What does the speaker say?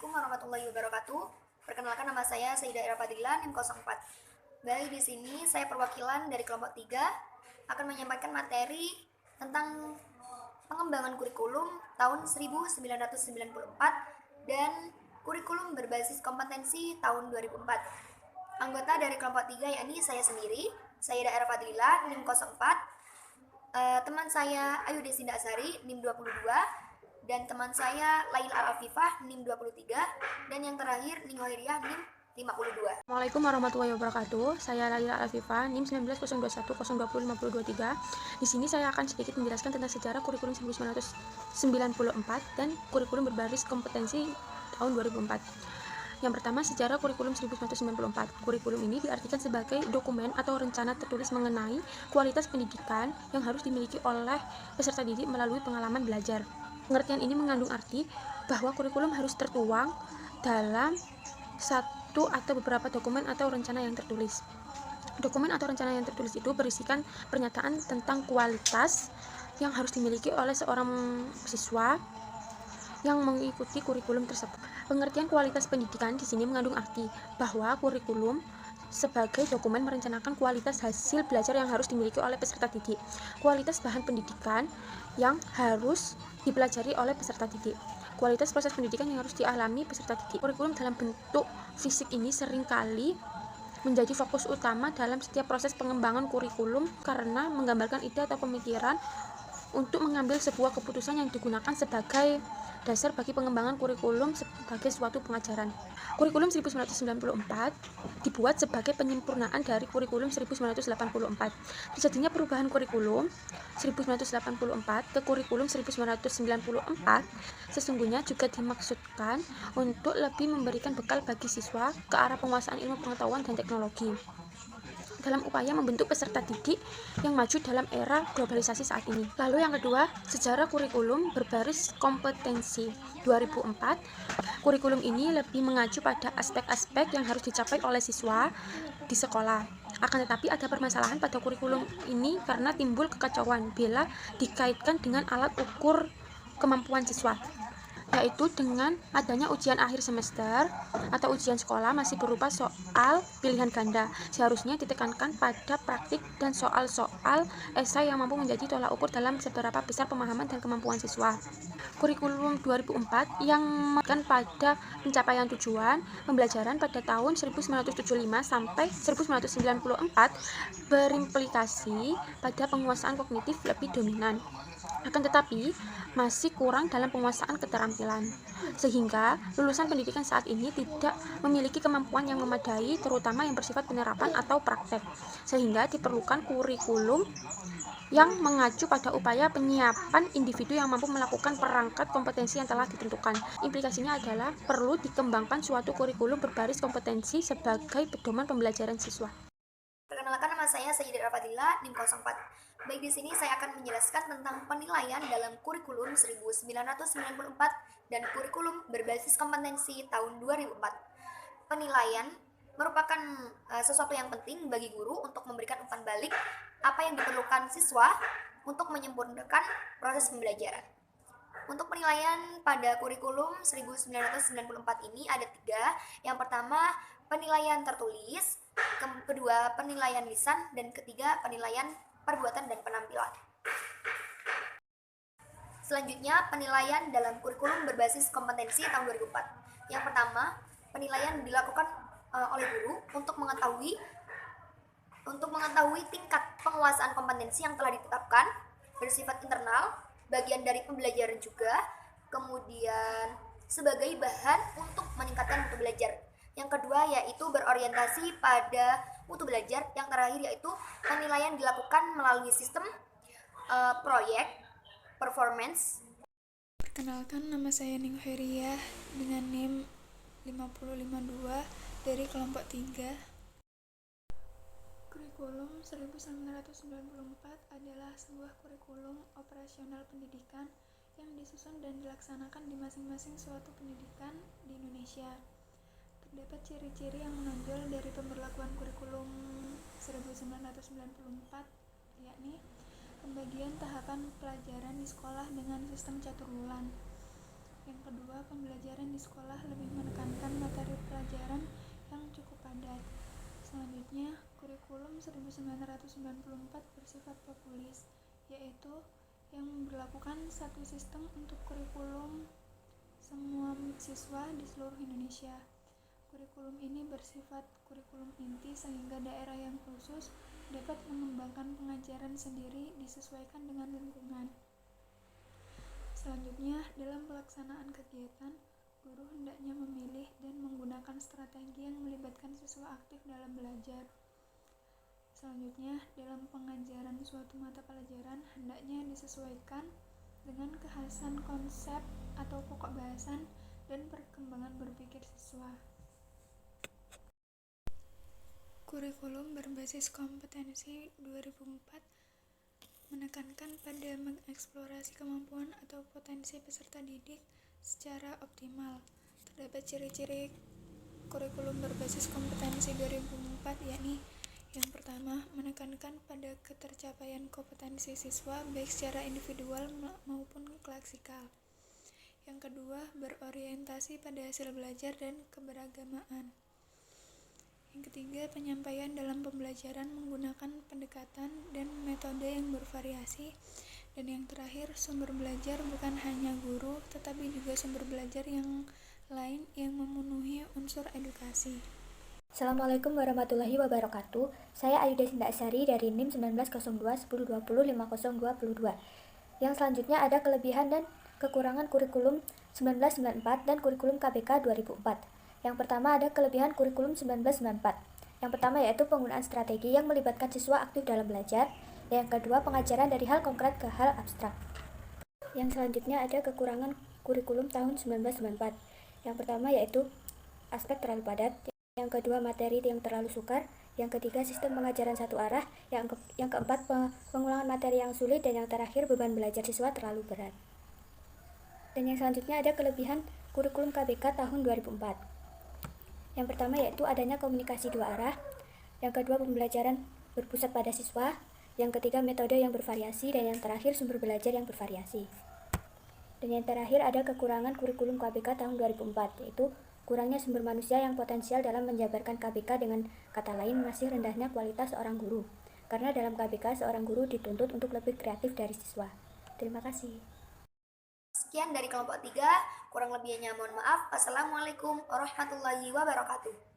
Assalamualaikum warahmatullahi wabarakatuh. Perkenalkan, nama saya Sayyidah Ira Fadila, NIM 04. Baik, di sini saya perwakilan dari kelompok 3 akan menyampaikan materi tentang pengembangan kurikulum tahun 1994 dan kurikulum berbasis kompetensi tahun 2004. Anggota dari kelompok 3 yakni saya sendiri, Sayyidah Ira Fadila, NIM 04, teman saya Ayu Desinda Asari, NIM 22, dan teman saya Laila Al-Afifah, NIM 23, dan yang terakhir Ning Hoiriah, NIM 52. Assalamualaikum warahmatullahi wabarakatuh. Saya Laila Al-Afifah, NIM 19021 02053. Di sini saya akan sedikit menjelaskan tentang sejarah kurikulum 1994 dan kurikulum berbasis kompetensi tahun 2004. Yang pertama, sejarah kurikulum 1994. Kurikulum ini diartikan sebagai dokumen atau rencana tertulis mengenai kualitas pendidikan yang harus dimiliki oleh peserta didik melalui pengalaman belajar. Pengertian ini mengandung arti bahwa kurikulum harus tertuang dalam satu atau beberapa dokumen atau rencana yang tertulis. Dokumen atau rencana yang tertulis itu berisikan pernyataan tentang kualitas yang harus dimiliki oleh seorang siswa yang mengikuti kurikulum tersebut. Pengertian kualitas pendidikan di sini mengandung arti bahwa kurikulum sebagai dokumen merencanakan kualitas hasil belajar yang harus dimiliki oleh peserta didik, kualitas bahan pendidikan yang harus dipelajari oleh peserta didik, kualitas proses pendidikan yang harus dialami peserta didik. Kurikulum dalam bentuk fisik ini seringkali menjadi fokus utama dalam setiap proses pengembangan kurikulum karena menggambarkan ide atau pemikiran untuk mengambil sebuah keputusan yang digunakan sebagai dasar bagi pengembangan kurikulum sebagai suatu pengajaran. Kurikulum 1994 dibuat sebagai penyempurnaan dari kurikulum 1984. Terjadinya perubahan kurikulum 1984 ke kurikulum 1994 sesungguhnya juga dimaksudkan untuk lebih memberikan bekal bagi siswa ke arah penguasaan ilmu pengetahuan dan teknologi dalam upaya membentuk peserta didik yang maju dalam era globalisasi saat ini. Lalu yang kedua, sejarah kurikulum berbasis kompetensi 2004. Kurikulum ini lebih mengacu pada aspek-aspek yang harus dicapai oleh siswa di sekolah. Akan tetapi ada permasalahan pada kurikulum ini karena timbul kekacauan bila dikaitkan dengan alat ukur kemampuan siswa, yaitu dengan adanya ujian akhir semester atau ujian sekolah masih berupa soal pilihan ganda. Seharusnya ditekankan pada praktik dan soal-soal esai yang mampu menjadi tolak ukur dalam seberapa besar pemahaman dan kemampuan siswa. Kurikulum 2004 yang menekankan pada pencapaian tujuan pembelajaran pada tahun 1975 sampai 1994 berimplikasi pada penguasaan kognitif lebih dominan. Akan tetapi masih kurang dalam penguasaan keterampilan, sehingga lulusan pendidikan saat ini tidak memiliki kemampuan yang memadai, terutama yang bersifat penerapan atau praktek, sehingga diperlukan kurikulum yang mengacu pada upaya penyiapan individu yang mampu melakukan perangkat kompetensi yang telah ditentukan. Implikasinya adalah perlu dikembangkan suatu kurikulum berbasis kompetensi sebagai pedoman pembelajaran siswa. Perkenalkan, nama saya Sayyidah Ira Fadila, NIM 04. Baik, di sini saya akan menjelaskan tentang penilaian dalam kurikulum 1994 dan kurikulum berbasis kompetensi tahun 2004. Penilaian merupakan sesuatu yang penting bagi guru untuk memberikan umpan balik apa yang diperlukan siswa untuk menyempurnakan proses pembelajaran. Untuk penilaian pada kurikulum 1994 ini ada 3. Yang pertama, penilaian tertulis, kedua penilaian lisan, dan ketiga penilaian perbuatan dan penampilan. Selanjutnya, penilaian dalam kurikulum berbasis kompetensi tahun 2004. Yang pertama, penilaian dilakukan oleh guru untuk mengetahui tingkat penguasaan kompetensi yang telah ditetapkan, bersifat internal, bagian dari pembelajaran juga, kemudian sebagai bahan untuk meningkatkan mutu belajar. Yang kedua yaitu berorientasi pada mutu belajar. Yang terakhir yaitu penilaian dilakukan melalui sistem proyek performance. Perkenalkan, nama saya Ning Hoiriah dengan NIM 5052 dari kelompok 3. Kurikulum 1994 adalah sebuah kurikulum operasional pendidikan yang disusun dan dilaksanakan di masing-masing suatu pendidikan di Indonesia. Terdapat ciri-ciri yang menonjol dari pemberlakuan kurikulum 1994, yakni pembagian tahapan pelajaran di sekolah dengan sistem catur bulan. Yang kedua, pembelajaran di sekolah lebih materi pelajaran yang cukup padat. Selanjutnya, kurikulum 1994 bersifat populis, yaitu yang memberlakukan satu sistem untuk kurikulum semua siswa di seluruh Indonesia. Kurikulum ini bersifat kurikulum inti sehingga daerah yang khusus dapat mengembangkan pengajaran sendiri disesuaikan dengan lingkungan. Selanjutnya, dalam pelaksanaan kegiatan, guru hendaknya memilih dan menggunakan strategi yang melibatkan siswa aktif dalam belajar. Selanjutnya, dalam pengajaran suatu mata pelajaran hendaknya disesuaikan dengan kekhasan konsep atau pokok bahasan dan perkembangan berpikir siswa. Kurikulum berbasis kompetensi 2004 menekankan pada mengeksplorasi kemampuan atau potensi peserta didik secara optimal. Terdapat ciri-ciri kurikulum berbasis kompetensi 2004, yakni yang pertama, menekankan pada ketercapaian kompetensi siswa baik secara individual maupun klassikal. Yang kedua, berorientasi pada hasil belajar dan keberagamaan. Yang ketiga, penyampaian dalam pembelajaran menggunakan pendekatan dan metode yang bervariasi. Dan yang terakhir, sumber belajar bukan hanya guru, tetapi juga sumber belajar yang lain yang memenuhi unsur edukasi. Assalamualaikum warahmatullahi wabarakatuh. Saya Ayu Desinda Asari dari NIM 1902 1020 5022. Yang selanjutnya ada kelebihan dan kekurangan kurikulum 1994 dan kurikulum KBK 2004. Yang pertama ada kelebihan kurikulum 1994. Yang pertama yaitu penggunaan strategi yang melibatkan siswa aktif dalam belajar. Yang kedua, pengajaran dari hal konkret ke hal abstrak. Yang selanjutnya ada kekurangan kurikulum tahun 1994. Yang pertama yaitu aspek terlalu padat. Yang kedua, materi yang terlalu sukar. Yang ketiga, sistem pengajaran satu arah. Yang keempat, pengulangan materi yang sulit. Dan yang terakhir, beban belajar siswa terlalu berat. Dan yang selanjutnya ada kelebihan kurikulum KBK tahun 2004. Yang pertama yaitu adanya komunikasi dua arah. Yang kedua, pembelajaran berpusat pada siswa. Yang ketiga, metode yang bervariasi. Dan yang terakhir, sumber belajar yang bervariasi. Dan yang terakhir ada kekurangan kurikulum KBK tahun 2004, yaitu kurangnya sumber manusia yang potensial dalam menjabarkan KBK. Dengan kata lain, masih rendahnya kualitas seorang guru. Karena dalam KBK, seorang guru dituntut untuk lebih kreatif dari siswa. Terima kasih. Sekian dari kelompok 3, kurang lebihnya mohon maaf. Wassalamualaikum warahmatullahi wabarakatuh.